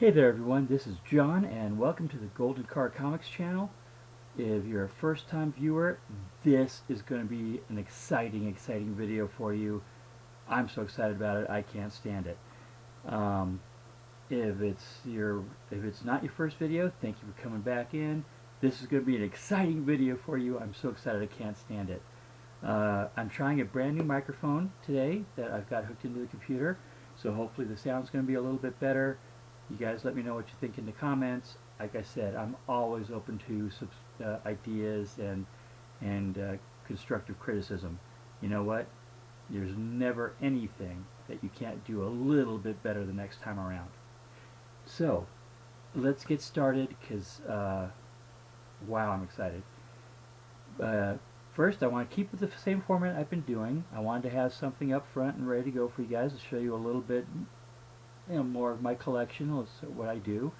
Hey there everyone, this is John and welcome to the Golden Car Comics channel. If you're a first time viewer, this is going to be an exciting video for you. I'm so excited about it, I can't stand it. Um, if it's not your first video, thank you for coming back in. This is going to be an exciting video for you. I'm so excited I can't stand it. I'm trying a brand new microphone today that I've got hooked into the computer, so hopefully the sound's going to be a little bit better. You guys let me know what you think in the comments. Like I said, I'm always open to ideas and constructive criticism. You know what? There's never anything that you can't do a little bit better the next time around. So, let's get started because, wow, I'm excited. First, I want to keep with the same format I've been doing. I wanted to have something up front and ready to go for you guys to show you a little bit more of my collection, what I do.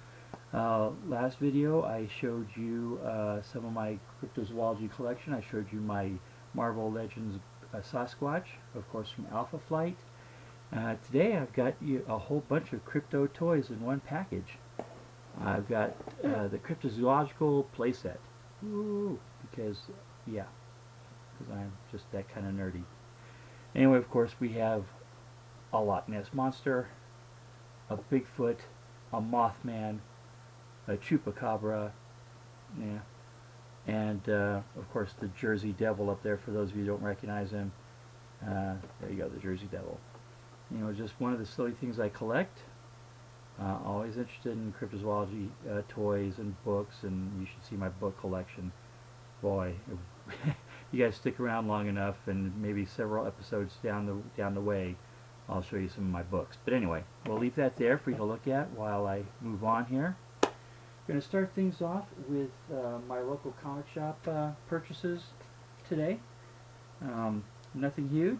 Last video I showed you some of my cryptozoology collection. I showed you my Marvel Legends Sasquatch, of course from Alpha Flight. Today I've got you a whole bunch of crypto toys in one package. I've got the cryptozoological playset. Ooh, because I'm just that kind of nerdy. Anyway, of course we have a Loch Ness Monster, a Bigfoot, a Mothman, a Chupacabra, yeah, and of course the Jersey Devil up there for those of you who don't recognize him. There you go, the Jersey Devil. You know, just one of the silly things I collect. Always interested in cryptozoology toys and books, and you should see my book collection. Boy, you guys stick around long enough, and maybe several episodes down the way, I'll show you some of my books. But anyway, we'll leave that there for you to look at while I move on here. I'm going to start things off with my local comic shop purchases today. Nothing huge.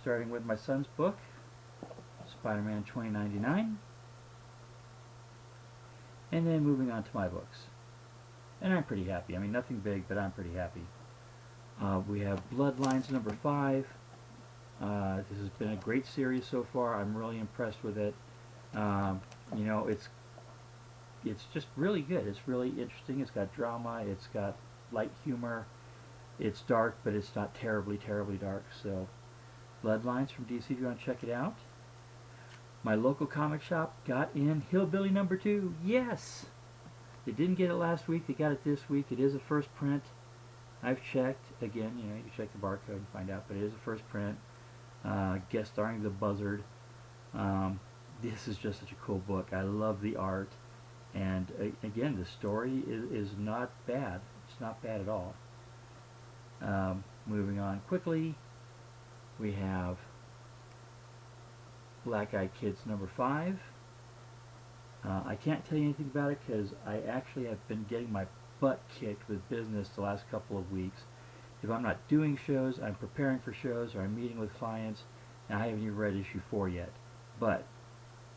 Starting with my son's book, Spider-Man 2099. And then moving on to my books. And I'm pretty happy. I mean, nothing big, but I'm pretty happy. We have Bloodlines number 5. This has been a great series so far. I'm really impressed with it. You know, it's just really good. It's really interesting. It's got drama. It's got light humor. It's dark, but it's not terribly dark. So, Bloodlines from DC, if you want to check it out. My local comic shop got in Hillbilly number 2. Yes! They didn't get it last week. They got it this week. It is a first print. I've checked. Again, you know, you can check the barcode and find out, but it is a first print. Guest starring the Buzzard. This is just such a cool book. I love the art, and again, the story is not bad. It's not bad at all. Moving on quickly, we have Black Eyed Kids number 5. I can't tell you anything about it because I actually have been getting my butt kicked with business the last couple of weeks. If I'm not doing shows, I'm preparing for shows, or I'm meeting with clients, and I haven't even read issue 4 yet. But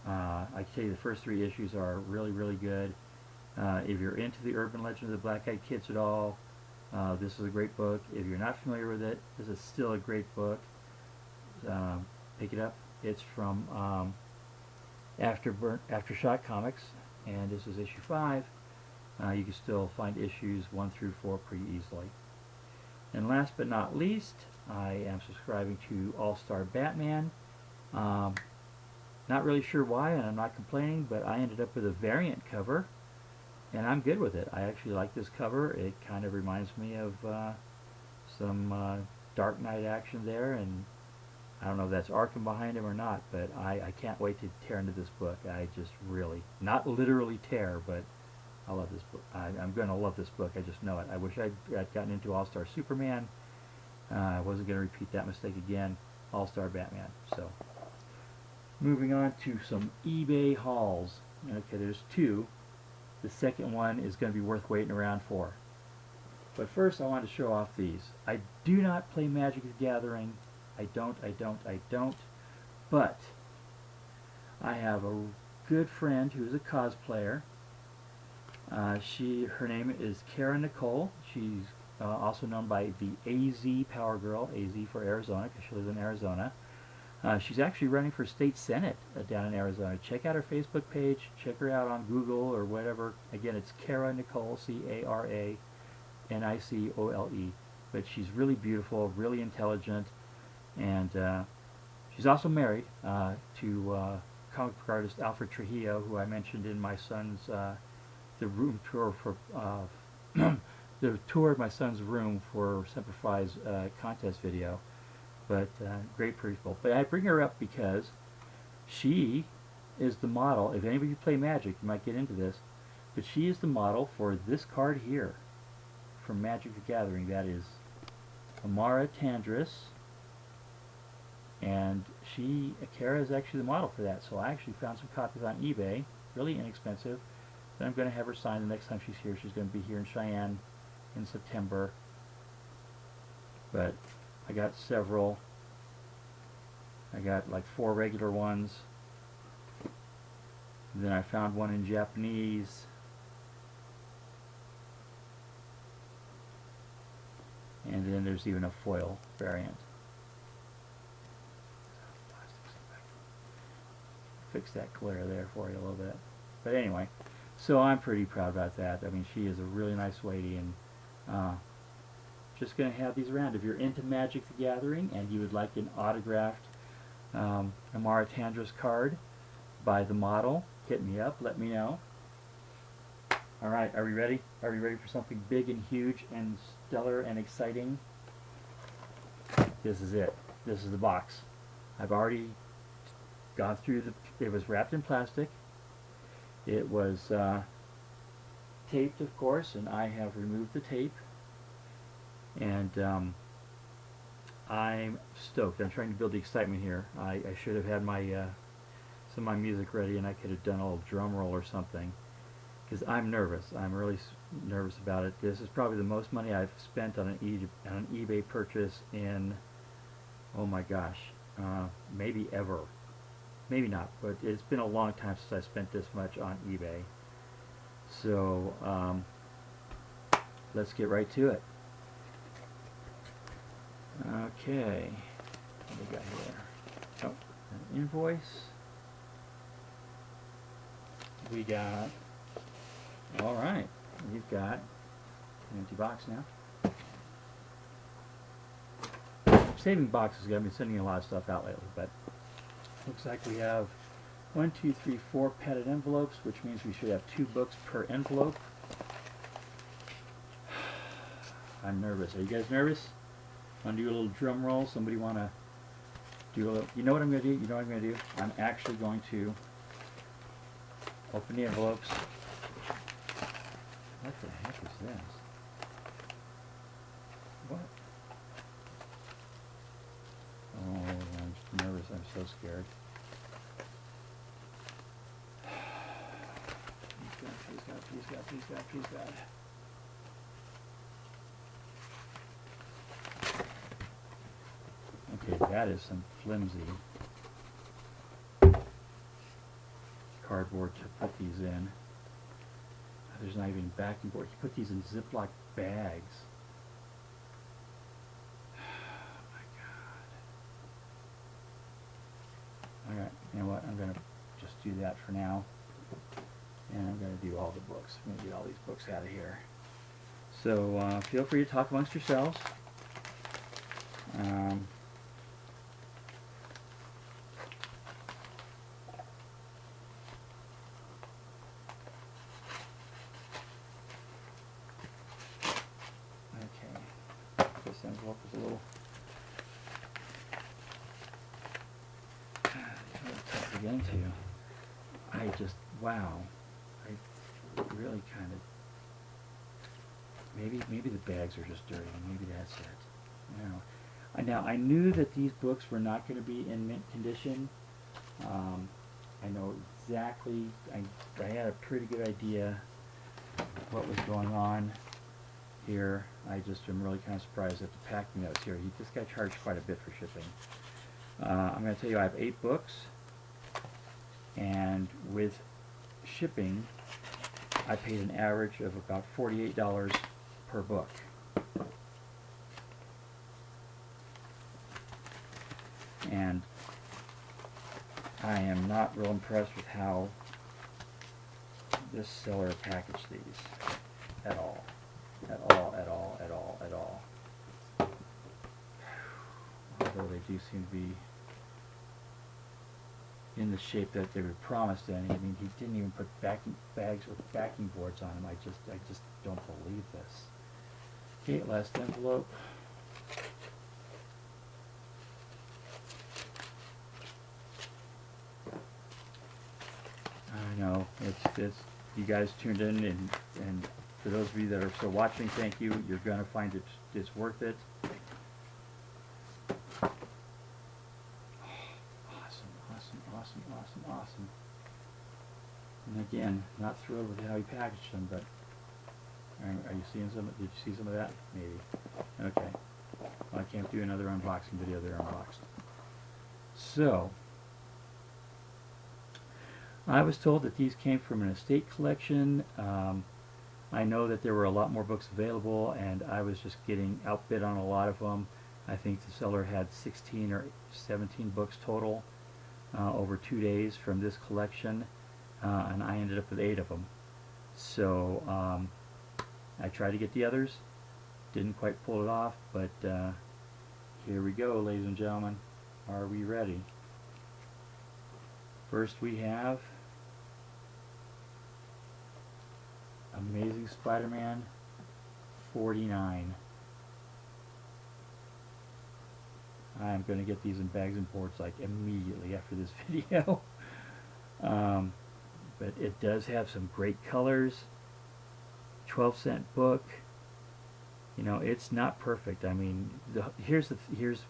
I can tell you the first 3 issues are really good. If you're into the urban legend of the Black Eyed Kids at all, this is a great book. If you're not familiar with it, this is still a great book. Pick it up. It's from Aftershock Comics, and this is issue 5. You can still find issues 1 through 4 pretty easily. And last but not least, I am subscribing to All-Star Batman. Not really sure why, and I'm not complaining, but I ended up with a variant cover, and I'm good with it. I actually like this cover. It kind of reminds me of some Dark Knight action there, and I don't know if that's Arkham behind him or not, but I can't wait to tear into this book. I just really, not literally tear, but I love this book. I'm going to love this book. I just know it. I wish I'd gotten into All-Star Superman. I wasn't going to repeat that mistake again. All-Star Batman. So, moving on to some eBay hauls. Okay, there's 2. The second one is going to be worth waiting around for. But first, I want to show off these. I do not play Magic the Gathering. I don't. But I have a good friend who is a cosplayer. Her name is Kara Nicole. She's also known by the AZ Power Girl, AZ for Arizona, because she lives in Arizona. She's actually running for state senate down in Arizona. Check out her Facebook page. Check her out on Google or whatever. Again, it's Cara Nicole, Carannicole. But she's really beautiful, really intelligent, and she's also married to comic book artist Alfred Trujillo, who I mentioned in my son's the room tour for the tour of my son's room for Semper Fi's contest video. But great people. But I bring her up because she is the model. If any of you play Magic, you might get into this. But she is the model for this card here from Magic the Gathering. That is Amara Tandris. And Cara is actually the model for that. So I actually found some copies on eBay, really inexpensive. Then I'm going to have her sign the next time she's here. She's going to be here in Cheyenne in September. But I got several. I got like 4 regular ones. And then I found one in Japanese. And then there's even a foil variant. Fix that glare there for you a little bit. But anyway, so I'm pretty proud about that. I mean, she is a really nice lady, and just going to have these around. If you're into Magic the Gathering and you would like an autographed Amara Tandris card by the model, hit me up, let me know. Alright, are we ready? Are we ready for something big and huge and stellar and exciting? This is it. This is the box. I've already gone through it was wrapped in plastic. It was taped, of course, and I have removed the tape. And I'm stoked. I'm trying to build the excitement here. I should have had my some of my music ready, and I could have done a little drum roll or something, because I'm nervous. I'm really nervous about it. This is probably the most money I've spent on an eBay purchase in, oh my gosh, maybe ever. Maybe not, but it's been a long time since I spent this much on eBay. So let's get right to it. Okay, what do we got here? Oh, an invoice. We got, alright, we've got an empty box now. Saving boxes, I've been sending a lot of stuff out lately, but looks like we have 1, 2, 3, 4 padded envelopes, which means we should have 2 books per envelope. I'm nervous. Are you guys nervous? Want to do a little drum roll? Somebody want to do a little... You know what I'm going to do? You know what I'm going to do? I'm actually going to open the envelopes. What the heck is this? What? Oh, I'm just nervous. I'm so scared. Please God, please God, please God, please God. Okay, that is some flimsy cardboard to put these in. There's not even backing board. You put these in Ziploc bags. Oh my God. Alright, you know what? I'm going to just do that for now. And I'm going to do all the books. I'm going to get all these books out of here. So feel free to talk amongst yourselves. This envelope is a little tough to get into. I just, wow. I really kind of, maybe the bags are just dirty. Maybe that's it. Now, I knew that these books were not going to be in mint condition. I know exactly, I had a pretty good idea what was going on here. I just am really kind of surprised at the packing notes here. This guy charged quite a bit for shipping. I'm going to tell you I have 8 books, and with shipping I paid an average of about $48 per book. And I am not real impressed with how this seller packaged these at all. At all, at all, at all, at all. Although they do seem to be in the shape that they were promised in. I mean, he didn't even put backing bags with backing boards on them. I just don't believe this. Okay, last envelope. I know it's you guys tuned in, and for those of you that are still watching, thank you. You're gonna find it's worth it. Awesome. And again, not thrilled with how he packaged them, but are you seeing some? Did you see some of that? Maybe. Okay. Well, I can't do another unboxing video. They're unboxed. So, I was told that these came from an estate collection. I know that there were a lot more books available, and I was just getting outbid on a lot of them. I think the seller had 16 or 17 books total over 2 days from this collection, and I ended up with 8 of them. So I tried to get the others, didn't quite pull it off, but here we go, ladies and gentlemen. Are we ready? First we have Amazing Spider-Man 49. I'm going to get these in bags and boards like immediately after this video. But it does have some great colors. 12-cent book. You know, it's not perfect. I mean, here's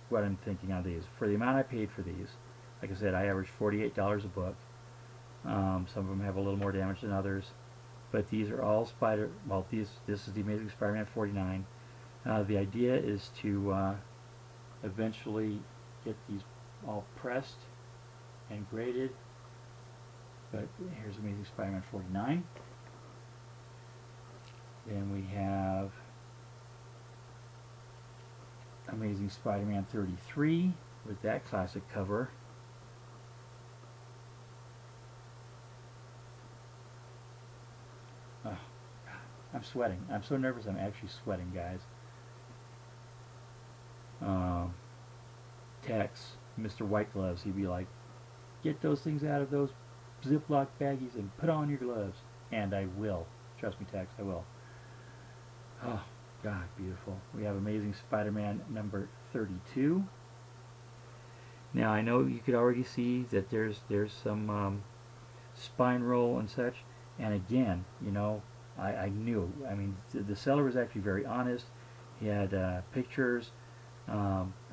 what I'm thinking on these. For the amount I paid for these, like I said, I averaged $48 a book. Some of them have a little more damage than others, but these are all this is the Amazing Spider-Man 49. The idea is to eventually get these all pressed and graded. But here's Amazing Spider-Man 49. Then we have Amazing Spider-Man 33 with that classic cover. Oh, I'm sweating. I'm so nervous I'm actually sweating, guys. Tex, Mr. White Gloves, he'd be like, get those things out of those Ziploc baggies and put on your gloves. And I will. Trust me, Tex, I will. Oh, God, beautiful. We have Amazing Spider-Man number 32. Now, I know you could already see that there's some spine roll and such. And again, you know, I knew. I mean, the seller was actually very honest. He had pictures.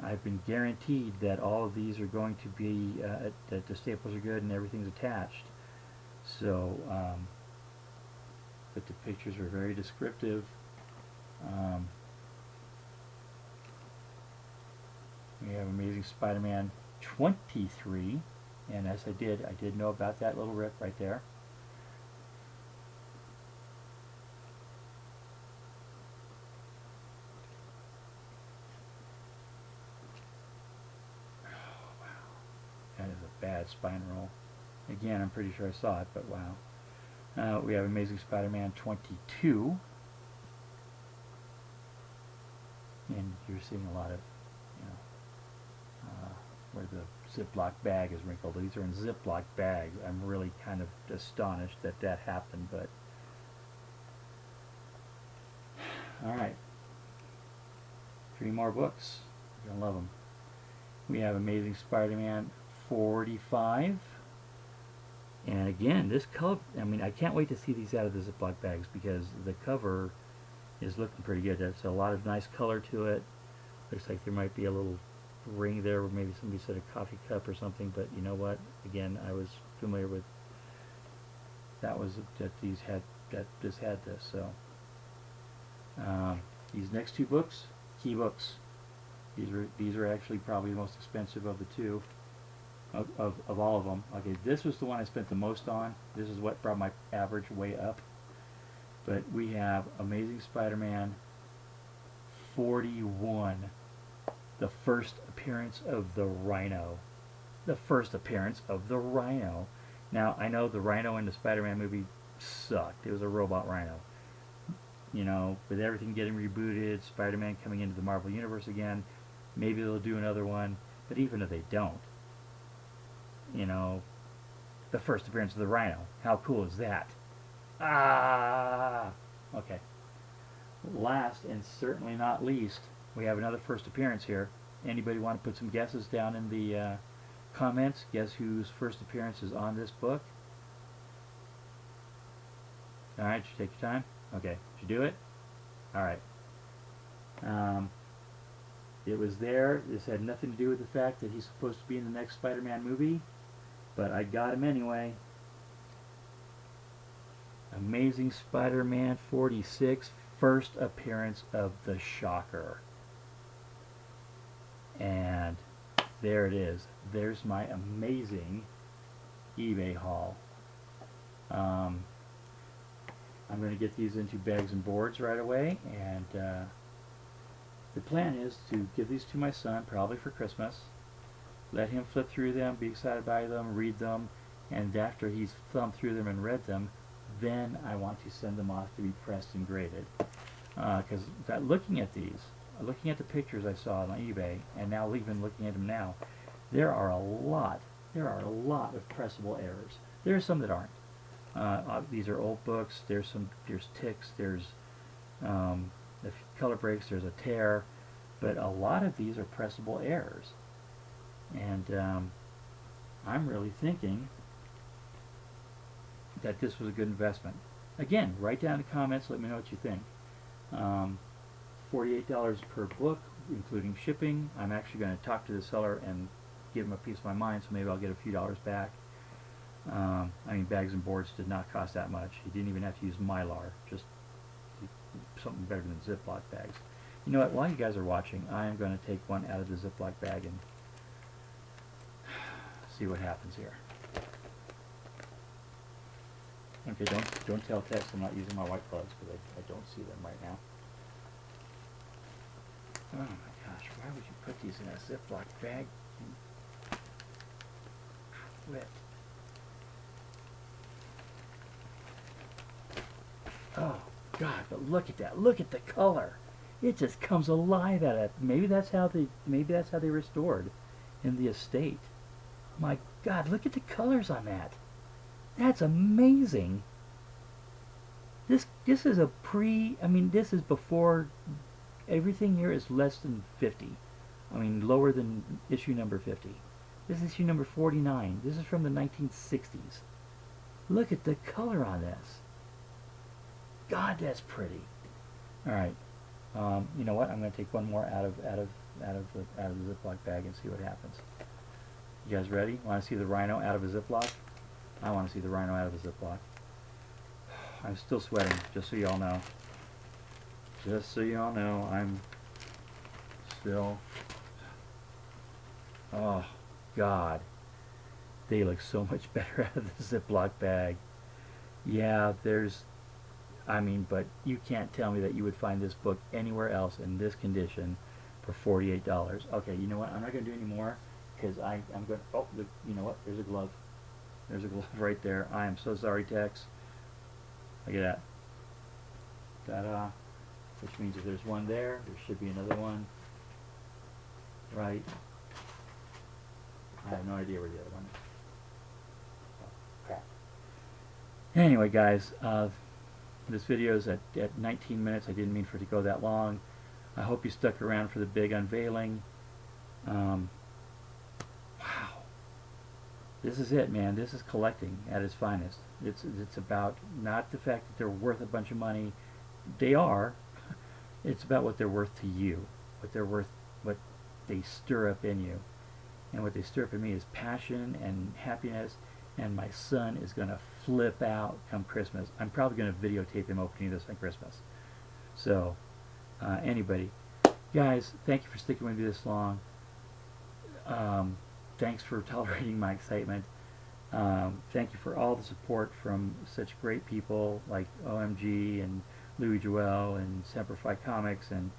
I've been guaranteed that all of these are going to be, that the staples are good and everything's attached. So, but the pictures are very descriptive. We have Amazing Spider-Man 23, and as I did know about that little rip right there. That is a bad spine roll. Again, I'm pretty sure I saw it, but wow. We have Amazing Spider-Man 22. And you're seeing a lot of, you know, where the Ziploc bag is wrinkled. These are in Ziploc bags. I'm really kind of astonished that that happened, but alright. 3 more books. You're going to love them. We have Amazing Spider-Man 45. And again, this cover, I mean, I can't wait to see these out of the Ziploc bags because the cover is looking pretty good. There's a lot of nice color to it. Looks like there might be a little ring there where maybe somebody said a coffee cup or something, but you know what? Again, I was familiar with that this had this. So these next 2 books, key books. These are actually probably the most expensive of the 2 of all of them. Okay, this was the one I spent the most on. This is what brought my average way up. But we have Amazing Spider-Man 41, the first appearance of the Rhino. the first appearance of the Rhino. Now, I know the Rhino in the Spider-Man movie sucked. It was a robot Rhino. You know, with everything getting rebooted, Spider-Man coming into the Marvel Universe again, maybe they'll do another one. But even if they don't, you know, the first appearance of the Rhino, how cool is that? Ah! Okay. Last and certainly not least, we have another first appearance here. Anybody want to put some guesses down in the comments? Guess whose first appearance is on this book? Alright, you take your time? Okay, did you do it? Alright. It was there. This had nothing to do with the fact that he's supposed to be in the next Spider-Man movie, but I got him anyway. Amazing Spider-Man 46, first appearance of the Shocker. And there it is. There's my amazing eBay haul. I'm going to get these into bags and boards right away, and the plan is to give these to my son, probably for Christmas. Let him flip through them, be excited by them, read them, and after he's thumbed through them and read them, then I want to send them off to be pressed and graded. Because looking at these, looking at the pictures I saw on eBay, and now even looking at them now, there are a lot of pressable errors. There are some that aren't. These are old books. There's ticks. There's a color breaks. There's a tear, but a lot of these are pressable errors. And I'm really thinking that this was a good investment. Again, write down in the comments. Let me know what you think. $48 per book, including shipping. I'm actually going to talk to the seller and give him a piece of my mind, so maybe I'll get a few dollars back. I mean, bags and boards did not cost that much. He didn't even have to use Mylar, just something better than Ziploc bags. You know what, while you guys are watching, I am going to take one out of the Ziploc bag and see what happens here. Okay, don't tell Tex I'm not using my white gloves, because I don't see them right now. Oh my gosh, why would you put these in a Ziploc bag? Quit. Oh God, but look at that. Look at the color. It just comes alive at it. Maybe that's how they restored in the estate. My God, look at the colors on that. That's amazing. This is a this is before, everything here is less than 50. I mean, lower than issue number 50. This is issue number 49. This is from the 1960s. Look at the color on this. God, that's pretty. All right. You know what? I'm going to take one more out of the Ziploc bag and see what happens. You guys ready? Want to see the Rhino out of a Ziploc? I want to see the Rhino out of a Ziploc. I'm still sweating, just so you all know. Just so you all know, I'm still... Oh, God. They look so much better out of the Ziploc bag. Yeah, but you can't tell me that you would find this book anywhere else in this condition for $48. Okay, you know what? I'm not going to do any more, because I'm going to... Oh, look, you know what? There's a glove. There's a glove right there. I am so sorry, Tex. Look at that. Ta-da. Which means if there's one there, there should be another one. Right. I have no idea where the other one is. Oh, crap. Anyway, guys, this video is at 19 minutes. I didn't mean for it to go that long. I hope you stuck around for the big unveiling. Wow. This is it, man. This is collecting at its finest. It's about not the fact that they're worth a bunch of money. They are. It's about what they're worth to you. What they're worth, what they stir up in you. And what they stir up in me is passion and happiness. And my son is going to flip out come Christmas. I'm probably going to videotape him opening this on Christmas. So, anybody. Guys, thank you for sticking with me this long. Thanks for tolerating my excitement. Thank you for all the support from such great people like OMG and Louis Joel and Semper Fi Comics and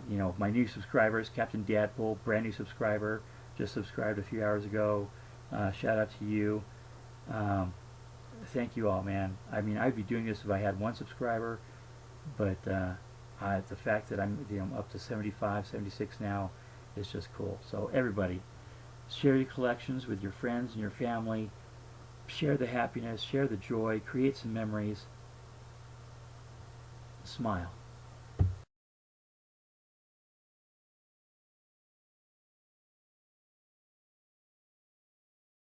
you know, my new subscribers, Captain Dadpool, brand new subscriber, just subscribed a few hours ago. Shout out to you. Thank you all, man. I mean, I'd be doing this if I had one subscriber, but the fact that I'm up to 75, 76 now is just cool. So everybody, share your collections with your friends and your family. Share the happiness, share the joy, create some memories. Smile.